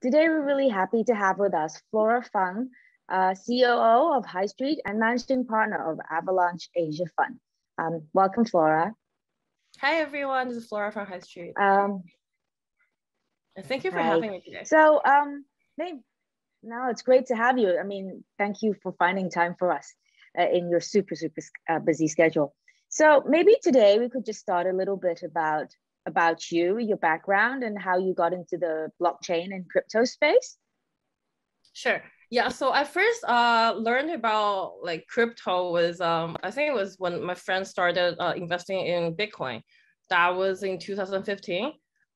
Today, we're really happy to have with us Flora Fang, COO of Highstreet and managing partner of Avalanche Asia Fund. Welcome, Flora. Hi, everyone. This is Flora from Highstreet. And thank you for having me today. So, no, it's great to have you. I mean, thank you for finding time for us in your super busy schedule. So maybe today we could just start a little bit about you, your background, and how you got into the blockchain and crypto space. Sure. Yeah. So I first learned about like crypto was I think it was when my friend started investing in Bitcoin. That was in 2015.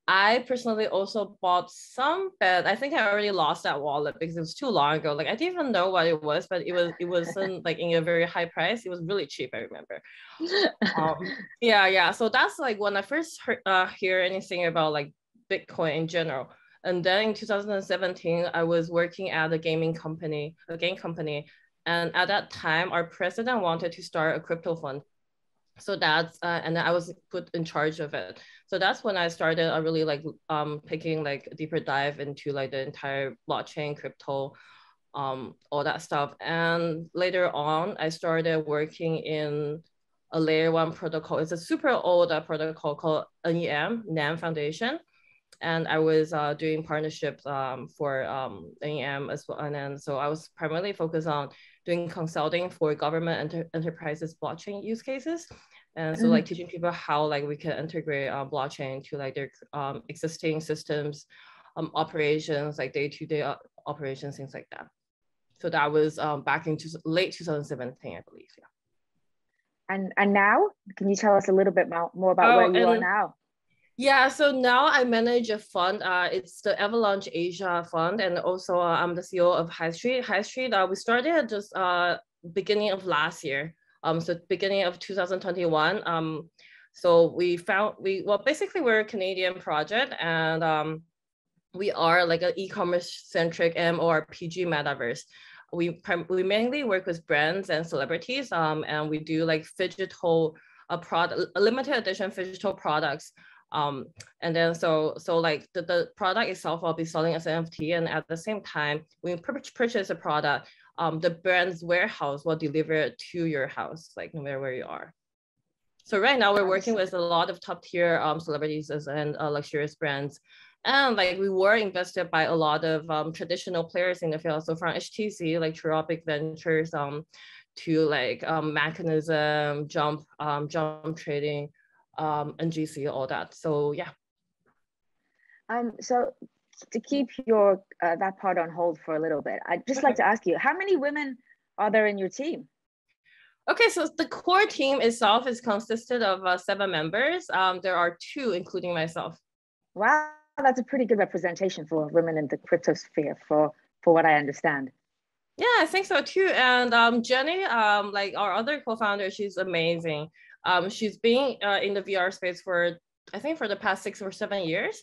I personally also bought some, but I think I already lost that wallet because it was too long ago. Like I didn't even know what it was, but it wasn't like in a very high price. It was really cheap, I remember. Yeah. So that's like when I first hear anything about like Bitcoin in general. And then in 2017, I was working at a game company. And at that time, our president wanted to start a crypto fund. So that's, and then I was put in charge of it. So that's when I started really like taking like a deeper dive into like the entire blockchain, crypto, all that stuff. And later on, I started working in a layer 1 protocol. It's a super old protocol called NEM Foundation. And I was doing partnerships for NEM as well. And then so I was primarily focused on doing consulting for government enterprises blockchain use cases. And so like teaching people how like we can integrate blockchain to like their existing systems, operations, like day-to-day operations, things like that. So that was back in late 2017, I believe. Yeah. And now, can you tell us a little bit more about where you are now? Yeah, so now I manage a fund. It's the Avalanche Asia Fund, and also I'm the CEO of Highstreet. Highstreet, we started just beginning of last year. So beginning of 2021. So basically we're a Canadian project, and we are like an e-commerce centric MMORPG metaverse. We mainly work with brands and celebrities, and we do like a limited edition phygital products. And then so like the product itself will be selling as an NFT, and at the same time, when you purchase a product, the brand's warehouse will deliver it to your house, like no matter where you are. So right now we're working with a lot of top tier celebrities and luxurious brands. And like we were invested by a lot of traditional players in the field. So from HTC, like Cheropic Ventures, to like Mechanism, Jump Trading, and GC, all that. So yeah. So to keep your that part on hold for a little bit, I'd just like to ask you, how many women are there in your team? Okay, so the core team itself is consisted of 7 members. There are 2, including myself. Wow, that's a pretty good representation for women in the crypto sphere, for what I understand. Yeah, I think so too. And Jenny, like our other co-founder, she's amazing. She's been in the VR space for, I think, for the past 6 or 7 years.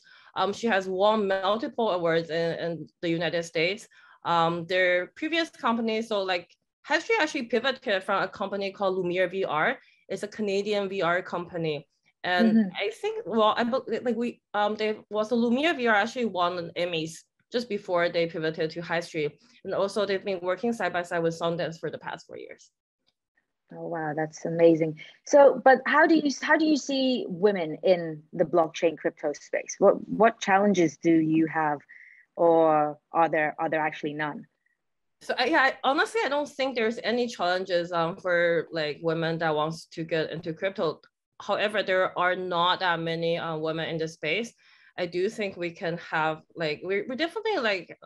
She has won multiple awards in the United States. Their previous companies, so like Highstreet actually pivoted from a company called Lumiere VR. It's a Canadian VR company. And I think, well, there was a Lumiere VR actually won an Emmys just before they pivoted to Highstreet. And also they've been working side by side with Sundance for the past 4 years. Oh, wow, that's amazing. So, but how do you see women in the blockchain crypto space? What challenges do you have, or are there actually none? So honestly, I don't think there's any challenges for like women that wants to get into crypto. However, there are not that many women in the space. I do think we can have like, we're definitely like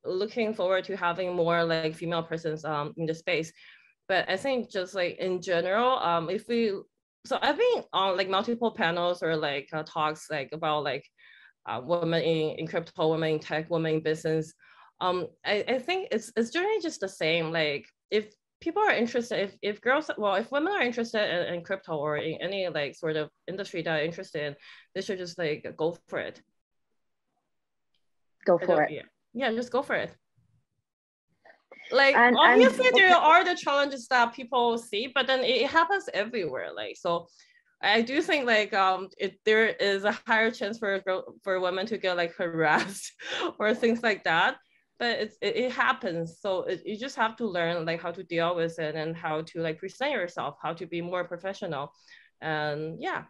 looking forward to having more like female presence in the space. But I think just like in general, so I've been on like multiple panels or like talks like about like women in crypto, women in tech, women in business. I think it's generally just the same. Like if people are interested, if women are interested in crypto or in any like sort of industry that are interested in, they should just like go for it. Go for it. Yeah, just go for it. Like obviously there are the challenges that people see, but then it happens everywhere. Like, so I do think like there is a higher chance for women to get like harassed or things like that, but it happens. So you just have to learn like how to deal with it and how to like present yourself, how to be more professional, and yeah.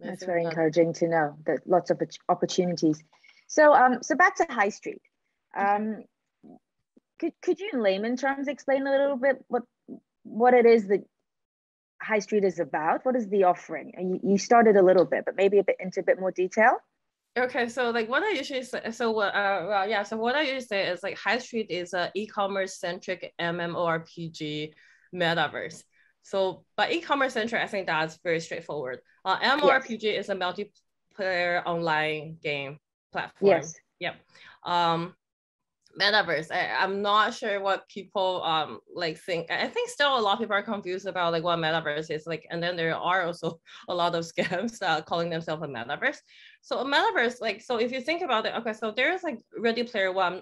That's very encouraging to know that lots of opportunities. So so back to Highstreet. Could you in layman terms explain a little bit what it is that Highstreet is about? What is the offering? You started a little bit, but maybe into a bit more detail. Okay, so like what I usually say, so what I usually say is like Highstreet is a e-commerce centric MMORPG metaverse. So by e-commerce centric, I think that's very straightforward. MMORPG yes. is a multiplayer online game platform. Yes. Yep. Metaverse. I'm not sure what people like think. I think still a lot of people are confused about like what metaverse is like, and then there are also a lot of scams calling themselves a metaverse. So a metaverse, like, so if you think about it, okay, so there's like Ready Player One.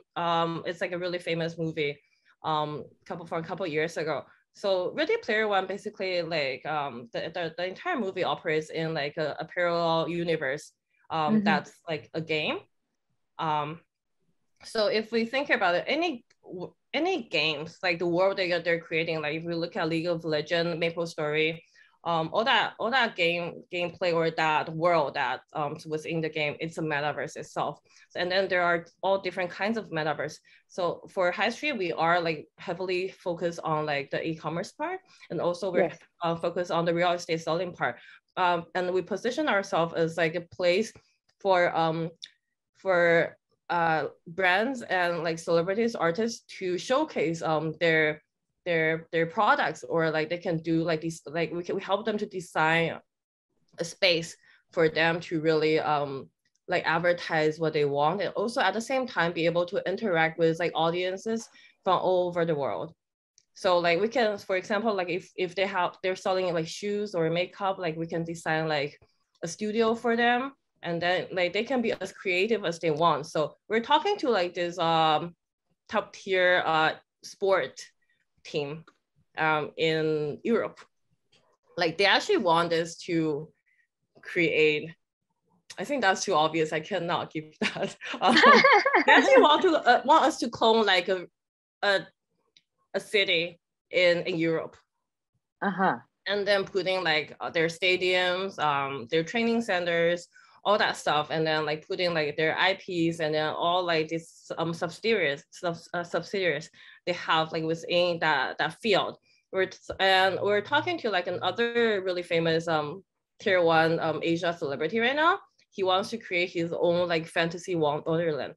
It's like a really famous movie, from a couple years ago. So Ready Player One basically like the entire movie operates in like a parallel universe that's like a game. So if we think about it, any games like the world that they're creating, like if we look at League of Legends, MapleStory, all that gameplay or that world that was in the game, it's a metaverse itself. And then there are all different kinds of metaverse. So for Highstreet, we are like heavily focused on like the e-commerce part, and also we're focused on the real estate selling part. And we position ourselves as like a place for brands and like celebrities, artists to showcase their products, or like they can do like these, like we help them to design a space for them to really like advertise what they want, and also at the same time be able to interact with like audiences from all over the world. So like we can, for example, like if they're selling like shoes or makeup, like we can design like a studio for them, and then like they can be as creative as they want. So we're talking to like this top tier sport team in Europe. Like they actually want us to create, I think that's too obvious, I cannot give that. They actually want us to clone like a city in Europe. And then putting like their stadiums, their training centers, all that stuff, and then like putting like their IPs and then all like these subsidiaries they have like within that field. We're talking to like another really famous tier one Asia celebrity right now. He wants to create his own like fantasy wonderland.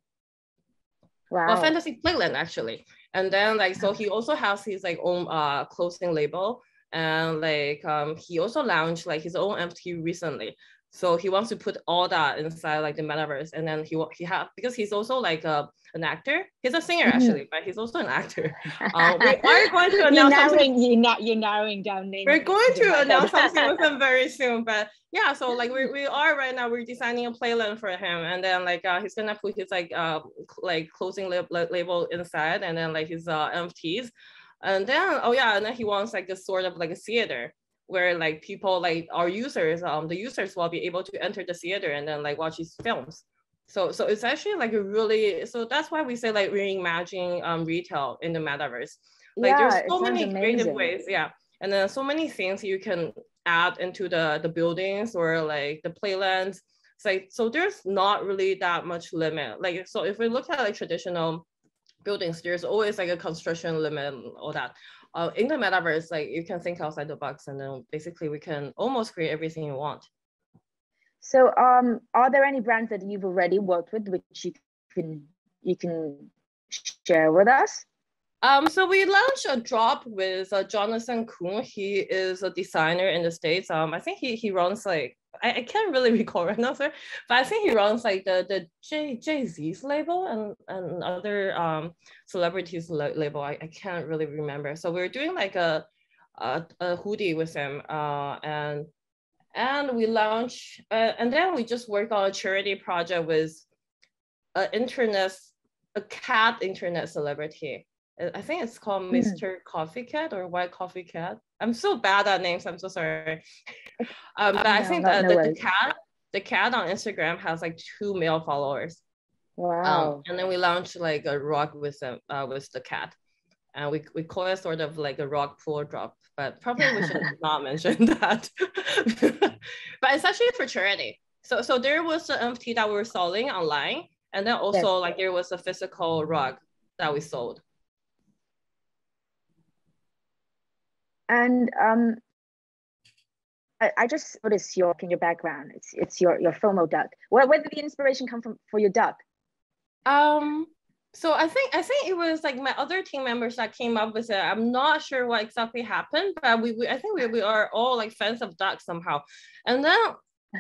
Wow. Well, fantasy playland actually. And then like, so he also has his like own clothing label, and like he also launched like his own NFT recently. So he wants to put all that inside like the metaverse, and then because he's also like an actor. He's a singer actually, but he's also an actor. We are going to announce you're narrowing down names. We're going to announce something with him very soon, but yeah. So like we are right now. We're designing a playland for him, and then like he's gonna put his like clothing label inside, and then like his NFTs, and then and then he wants like a sort of like a theater, where like people like our users, the users will be able to enter the theater and then like watch his films. So it's actually like a really, so that's why we say like reimagining retail in the metaverse. Like there's so many creative ways, and then so many things you can add into the buildings or like the playlands. It's like, so there's not really that much limit. Like, so if we look at like traditional buildings, there's always like a construction limit and all that. In the metaverse, like you can think outside the box, and then basically we can almost create everything you want. So are there any brands that you've already worked with which you can share with us? So we launched a drop with Jonathan Kuhn. He is a designer in the States. I think he runs like, I can't really recall right now, sir, but I think he runs like the Jay-Z's label and other celebrities label. I can't really remember. So we're doing like a hoodie with him, and we launched, and then we just work on a charity project with a cat internet celebrity. I think it's called Mr. Coffee Cat or White Coffee Cat. I'm so bad at names. I'm so sorry. But I think the cat on Instagram has like 2 male followers. Wow. And then we launched like a rug with the cat. And we call it sort of like a rug pool drop, but probably we should not mention that. But it's actually for charity. So there was an NFT that we were selling online. And then also like there was a physical rug that we sold. And I just noticed in your background. It's your Fomo Duck. Where did the inspiration come from for your duck? So I think it was like my other team members that came up with it. I'm not sure what exactly happened, but I think we are all like fans of ducks somehow. And then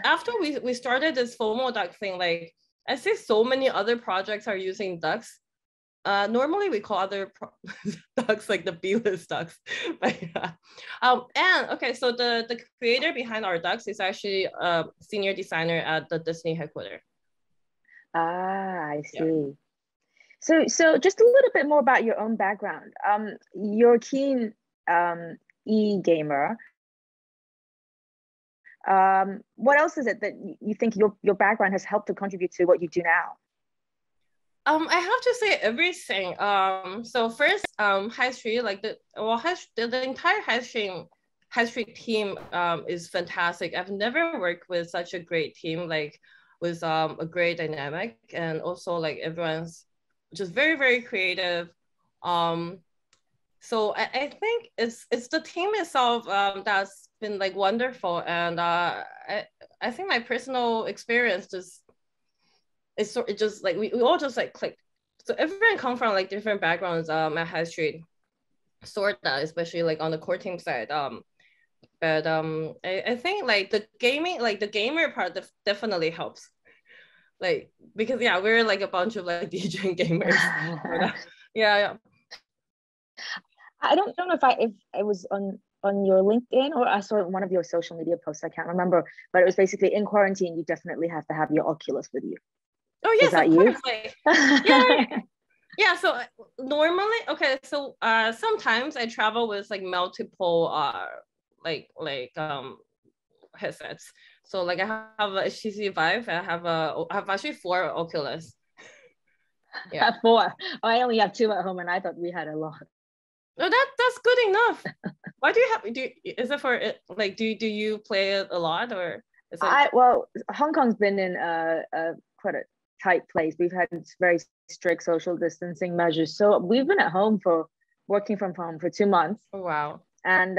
after we started this Fomo Duck thing, like I see so many other projects are using ducks. Normally we call other ducks like the B-list ducks. But, yeah. And okay, so the creator behind our ducks is actually a senior designer at the Disney headquarters. Ah, I see. Yeah. So just a little bit more about your own background. You're a keen e-gamer. What else is it that you think your background has helped to contribute to what you do now? I have to say everything. So first, Highstreet, like the entire Highstreet team is fantastic. I've never worked with such a great team, like with a great dynamic, and also like everyone's just very, very creative. So I think it's the team itself that's been like wonderful, and I think my personal experience it just like we all just like clicked. So everyone come from like different backgrounds at Highstreet, sorta, especially like on the core team side. But I think like the gamer part definitely helps. Like, because yeah, we're like a bunch of like DJ gamers. yeah. I don't know if it was on your LinkedIn or I saw one of your social media posts. I can't remember, but it was basically in quarantine, you definitely have to have your Oculus with you. Oh yes, of course. Like, yeah. So normally, okay. So sometimes I travel with like multiple headsets. So like I have a HTC Vive. I have actually 4 Oculus. Yeah, 4. Oh, I only have 2 at home, and I thought we had a lot. No, that's good enough. Why do you have? Is it for it? Like, do you play it a lot, or? Is it... Well, Hong Kong's been in quite a tight place. We've had very strict social distancing measures, so we've been at home working from home for 2 months. Oh, wow. And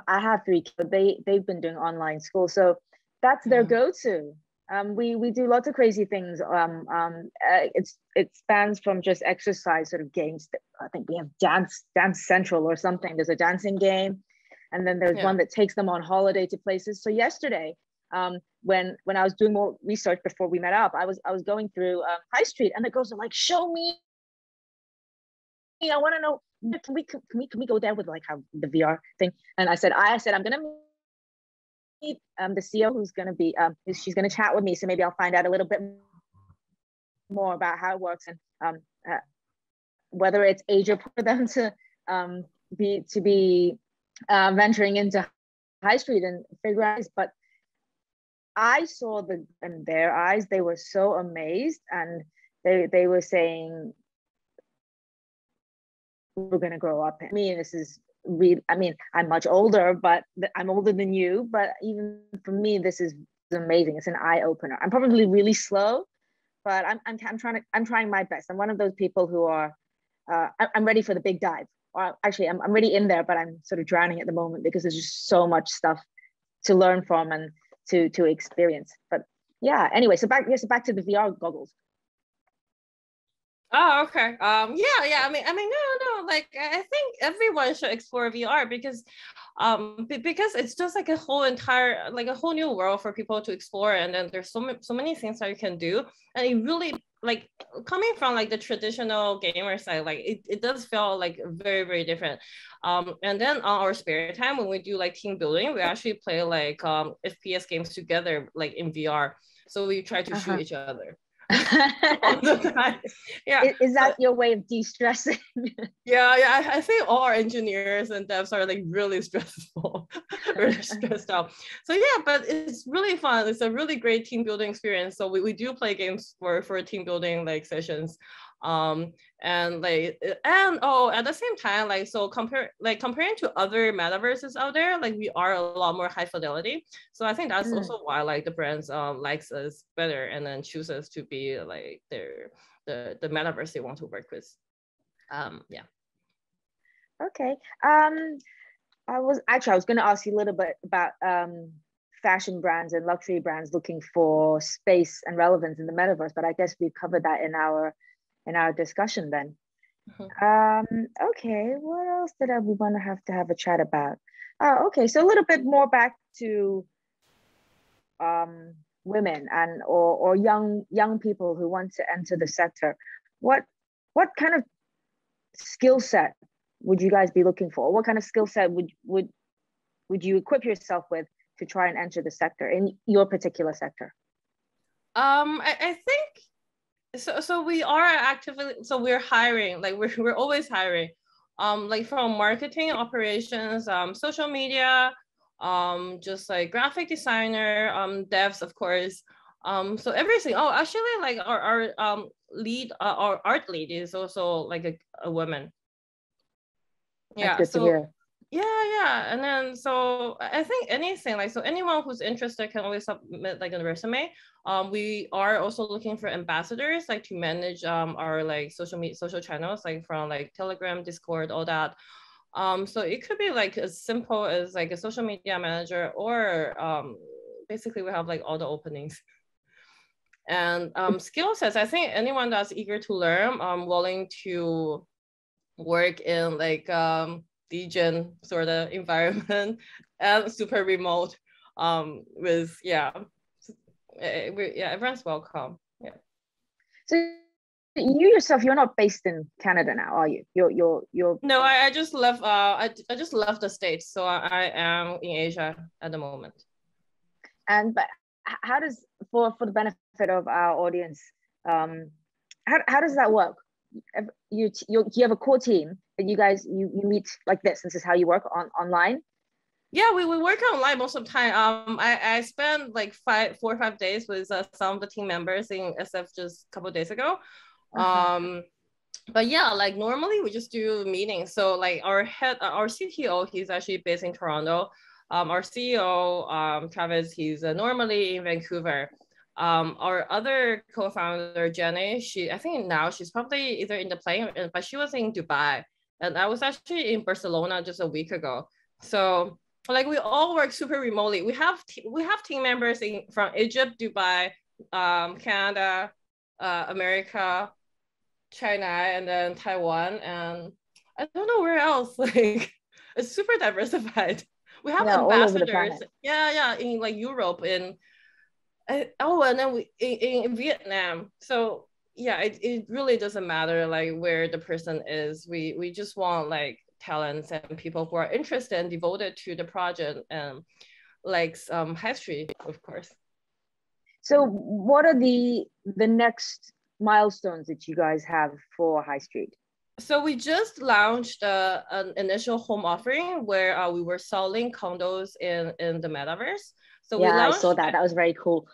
I have 3 kids. They've been doing online school, so that's their go-to. We do lots of crazy things. It spans from just exercise sort of games. I think we have Dance Central or something. There's a dancing game, and then there's one that takes them on holiday to places. So yesterday, when I was doing more research before we met up, I was going through Highstreet, and the girls are like, "Show me! I want to know. Can we go there with like the VR thing?" And I said I'm gonna meet the CEO who's gonna be she's gonna chat with me, so maybe I'll find out a little bit more about how it works and whether it's age appropriate for them to be venturing into Highstreet and figure out. But I saw in their eyes, they were so amazed, and they were saying, "We're gonna grow up." I mean, this is real. I mean, I'm much older, but I'm older than you. But even for me, this is amazing. It's an eye opener. I'm probably really slow, but I'm trying my best. I'm one of those people who are I'm ready for the big dive. Or actually, I'm already in there, but I'm sort of drowning at the moment because there's just so much stuff to learn from and to experience. But yeah, anyway, so back to the VR goggles. Oh, okay. Yeah. I mean, no. Like, I think everyone should explore VR because it's just like a whole new world for people to explore, and then there's so many things that you can do, and it really, like, coming from like the traditional gamer side, like it does feel like very, very different. And then on our spare time when we do like team building, we actually play like FPS games together, like in VR. So we try to shoot each other. all the time. Yeah. Is that your way of de-stressing? Yeah. I think all our engineers and devs are like really stressful, really stressed out. So yeah, but it's really fun. It's a really great team building experience. So we do play games for team building like sessions. And at the same time, like, so comparing to other metaverses out there, like we are a lot more high fidelity. So I think that's also why like the brands likes us better and then choose us to be like the metaverse they want to work with. Yeah. Okay. I was going to ask you a little bit about fashion brands and luxury brands looking for space and relevance in the metaverse, but I guess we covered that in our discussion then. Okay, what else did we want to have a chat about? Okay, so a little bit more back to women and or young people who want to enter the sector. What kind of skill set would you guys be looking for? What kind of skill set would you equip yourself with to try and enter the sector in your particular sector? I think so we are actively, so we're hiring, like we're always hiring, like from marketing, operations, social media, just like graphic designer, devs, of course. So everything. Oh, actually, like our lead, our art lead is also like a woman. Yeah. That's good to hear. Yeah. And then, so I think anything, like, so anyone who's interested can always submit like a resume. We are also looking for ambassadors, like to manage our like social channels, like from like Telegram, Discord, all that. So it could be like as simple as like a social media manager, or basically we have like all the openings. And skill sets, I think anyone that's eager to learn, willing to work in like degen sort of environment and super remote, with everyone's welcome. Yeah. So you yourself, you're not based in Canada now, are you? You're No, I just left. I just left the States, so I am in Asia at the moment. But how does, for the benefit of our audience, how does that work? You have a core team that you guys you meet like this. This is how you work online. Yeah, we work online most of the time. I spent like 4 or 5 days with some of the team members in SF just a couple of days ago. But yeah, like normally we just do meetings. So like our CTO, he's actually based in Toronto. Our CEO, Travis, he's normally in Vancouver. Our other co-founder, Jenny, I think now she's probably either in the plane, but she was in Dubai. And I was actually in Barcelona just a week ago. So like we all work super remotely. We have team members from Egypt, Dubai, Canada, America, China, and then Taiwan, and I don't know where else. Like it's super diversified. We have ambassadors, in like Europe, and then we in Vietnam. So yeah, it really doesn't matter like where the person is. We just want like talents and people who are interested and devoted to the project, and like Highstreet, of course. So what are the next milestones that you guys have for Highstreet? So we just launched an initial home offering where we were selling condos in the metaverse. So I saw that. That was very cool.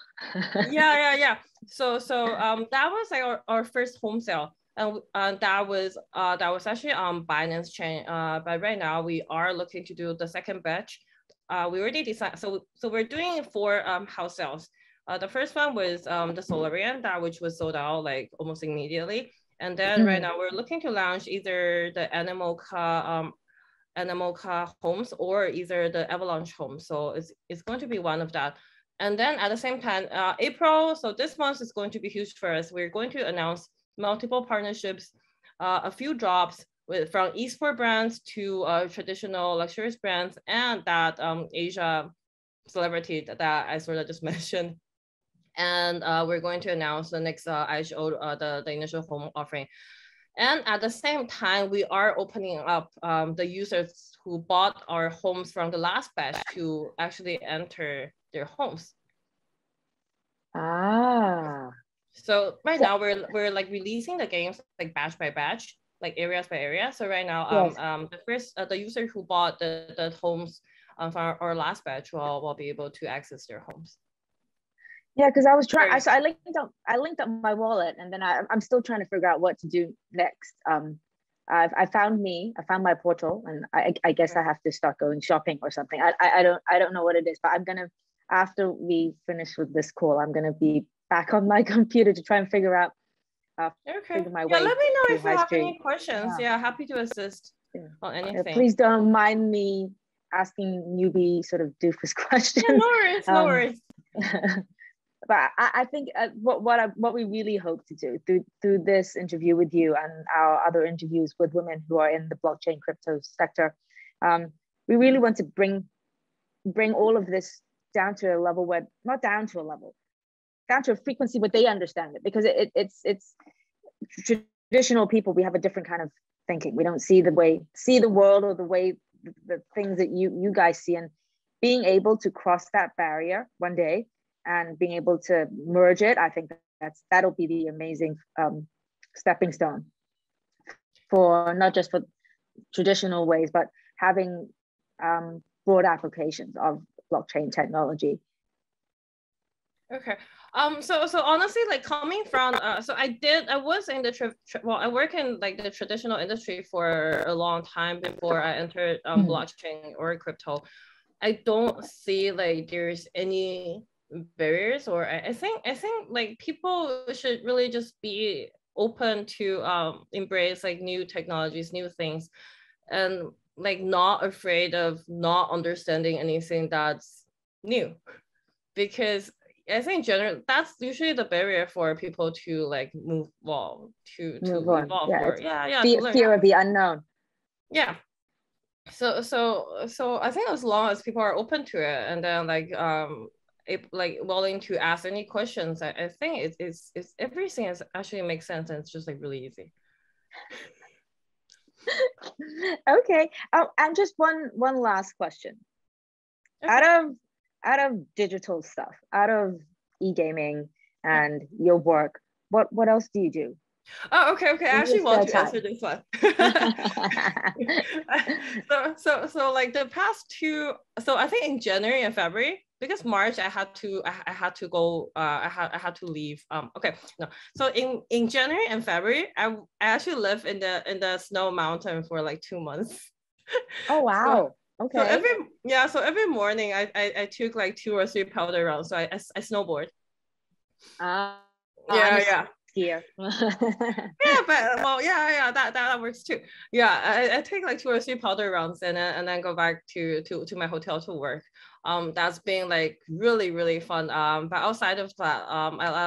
Yeah. So that was like our first home sale. And that was actually on Binance chain. But right now we are looking to do the second batch. We already decided. So we're doing 4 house sales. The first one was the Solarian, which was sold out like almost immediately. And then right now we're looking to launch either the Animal Car homes or either the Avalanche homes. So it's going to be one of that. And then at the same time, April, so this month is going to be huge for us. We're going to announce multiple partnerships, a few drops from esports brands to traditional luxurious brands, and that Asia celebrity that I sort of just mentioned. And we're going to announce the next IHO, the initial home offering. And at the same time, we are opening up the users who bought our homes from the last batch to actually enter their homes. So right now we're like releasing the games like batch by batch, like areas by area. So right now, the first the user who bought the homes from our last batch will be able to access their homes. Yeah, because I was trying. I linked up my wallet, and then I'm still trying to figure out what to do next. I found my portal, and I guess I have to start going shopping or something. I don't know what it is, but I'm gonna, after we finish with this call, I'm gonna be back on my computer to try and figure out. Figure my way. Let me know if you have any questions. Yeah, happy to assist on anything. Please don't mind me asking newbie sort of doofus questions. Yeah, no worries. But I think what we really hope to do through this interview with you and our other interviews with women who are in the blockchain crypto sector, we really want to bring all of this down to a level where, not down to a level, down to a frequency where they understand it, because it's traditional people. We have a different kind of thinking. We don't see the world or the way the things that you guys see, and being able to cross that barrier one day and being able to merge it, I think that'll be the amazing stepping stone for not just for traditional ways, but having broad applications of blockchain technology. Okay. So honestly, like coming from, so I was in the I work in like the traditional industry for a long time before I entered blockchain or crypto. I don't see like there's any barriers, or I think like people should really just be open to embrace like new technologies, new things, and like not afraid of not understanding anything that's new, because I think generally that's usually the barrier for people to like move on, to evolve. Fear of the unknown. Yeah. So I think as long as people are open to it, and then like willing to ask any questions, I think it's everything is actually makes sense, and it's just like really easy. Okay. And just one last question. Okay. Out of digital stuff, out of e-gaming and your work, what else do you do? Oh, okay. I actually want to answer this one. so like the past two, so I think in January and February, because March I had to go, I had to leave. So in January and February, I actually lived in the snow mountain for like 2 months. Oh wow. Okay. So every morning I took like 2 or 3 powder rounds. So I snowboard. Yeah. Here. Yeah, but well, yeah, that works too. Yeah, I take like 2 or 3 powder rounds and then go back to my hotel to work. That's been like really, really fun. But outside of that, I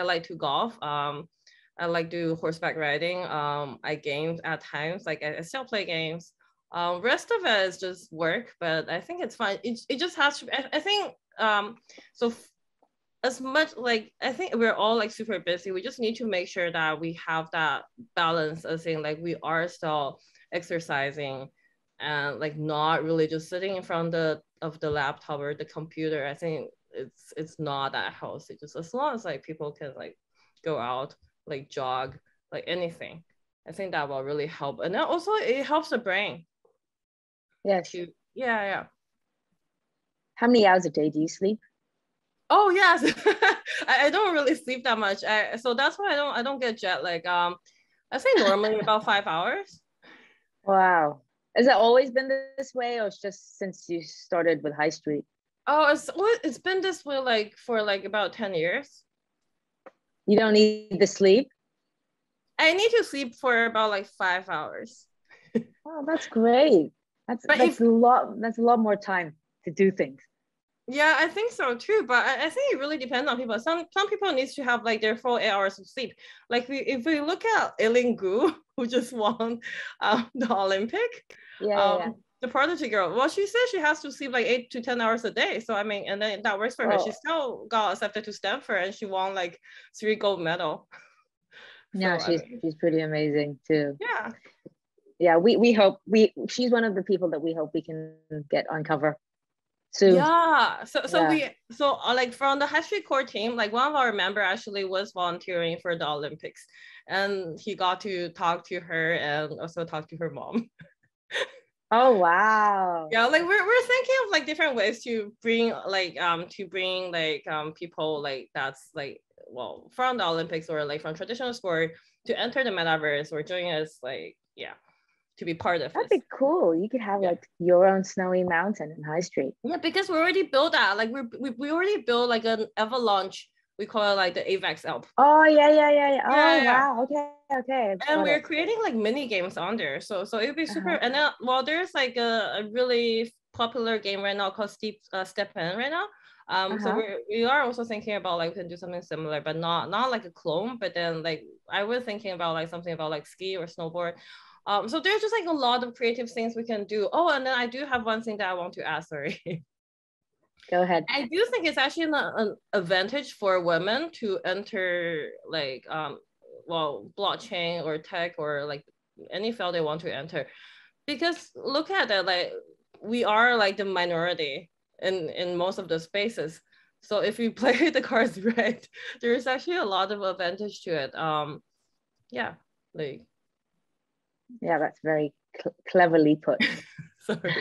like to golf. I like to horseback riding. I game at times. Like I still play games. Rest of it is just work, but I think it's fun. It just has to. I think so. As much like I think we're all like super busy, we just need to make sure that we have that balance of saying like we are still exercising and like not really just sitting in front of the laptop or the computer. I think it's not that healthy. Just as long as like people can like go out, like jog, like anything, I think that will really help. And then also it helps the brain. Yes. Yeah. How many hours a day do you sleep? Oh yes, I don't really sleep that much. So that's why I don't get jet lag. I say normally about 5 hours. Wow, has it always been this way, or it's just since you started with Highstreet? Oh, it's been this way like for like about 10 years. You don't need the sleep? I need to sleep for about like 5 hours. Oh, that's great. That's a lot more time to do things. Yeah, I think so too, but I think it really depends on people. Some people need to have like their full 8 hours of sleep. Like if we look at Eileen Gu, who just won the Olympic, the prodigy girl. Well, she says she has to sleep like 8 to 10 hours a day. So I mean, and then that works for her. She still got accepted to Stanford, and she won like 3 gold medals. Yeah, so, she's pretty amazing too. Yeah, we hope she's one of the people that we hope we can get on cover soon. Yeah. So Yeah. Like from the Highstreet core team, like one of our member actually was volunteering for the Olympics, and he got to talk to her and also talk to her mom. Oh wow. Yeah, like we're thinking of like different ways to bring people like that's like, well, from the Olympics or like from traditional sport to enter the metaverse or join us, like, yeah, to be part of That'd this. be cool. You could have like your own snowy mountain in Highstreet. Yeah, because we already built that. Like we already built like an avalanche. We call it like the AVAX Alp. Oh yeah. Oh Yeah. wow. Okay. And we're creating like mini games on there. So it'd be super. And then, well, there's like a really popular game right now called Step In right now. So we are also thinking about like we can do something similar, but not like a clone. But then like I was thinking about like something about like ski or snowboard. So there's just like a lot of creative things we can do. Oh, and then I do have one thing that I want to ask. Sorry. Go ahead. I do think it's actually an advantage for women to enter like well, blockchain or tech or like any field they want to enter, because look at that, like we are like the minority in most of the spaces. So if you play the cards right, there's actually a lot of advantage to it. Yeah, like. Yeah, that's very cleverly put. Sorry.